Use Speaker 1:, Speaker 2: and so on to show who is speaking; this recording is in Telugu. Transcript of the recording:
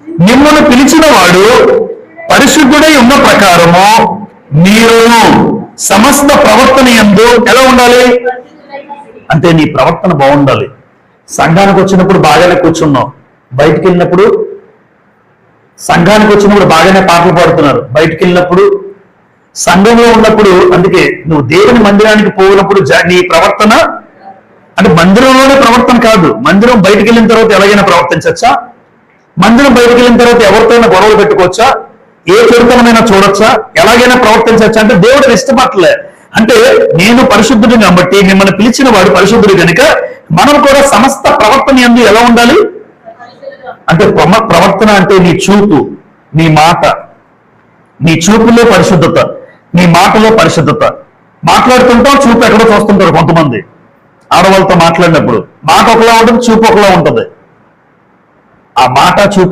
Speaker 1: మిమ్మల్ని పిలిచిన వాడు పరిశుద్ధుడై ఉన్న ప్రకారము మీరు సమస్త ప్రవర్తన యందు ఎలా ఉండాలి అంటే నీ ప్రవర్తన బాగుండాలి. సంఘానికి వచ్చినప్పుడు బాగానే కూర్చున్నావు, బయటికి వెళ్ళినప్పుడు సంఘానికి వచ్చినప్పుడు బాగానే పాటలు పాడుతున్నారు, బయటికి వెళ్ళినప్పుడు సంఘంలో ఉన్నప్పుడు, అందుకే నువ్వు దేవుని మందిరానికి పోయినప్పుడు నీ ప్రవర్తన అంటే మందిరంలోనే ప్రవర్తన కాదు, మందిరం బయటికి వెళ్ళిన తర్వాత ఎలాగైనా ప్రవర్తించచ్చా, మందిరం బయటికి వెళ్ళిన తర్వాత ఎవరితోనైనా గొడవలు పెట్టుకోవచ్చా, ఏ చెడుతనమైనా చూడొచ్చా, ఎలాగైనా ప్రవర్తించచ్చా అంటే దేవుడు ఇష్టపడలే. అంటే నేను పరిశుద్ధుడు కాబట్టి మిమ్మల్ని పిలిచిన వాడు పరిశుద్ధుడు కనుక మనం కూడా సమస్త ప్రవర్తన యందు ఎలా ఉండాలి అంటే ప్రవర్తన అంటే నీ చూపు, నీ మాట, నీ చూపులో పరిశుద్ధత, నీ మాటలో పరిశుద్ధత. మాట్లాడుతుంటాం, చూపు ఎక్కడో చూస్తుంటారు కొంతమంది ఆడవాళ్ళతో మాట్లాడినప్పుడు, మాట ఒకలా ఉంటుంది, చూపు ఒకలా ఉంటుంది. ఆ మాట చూపు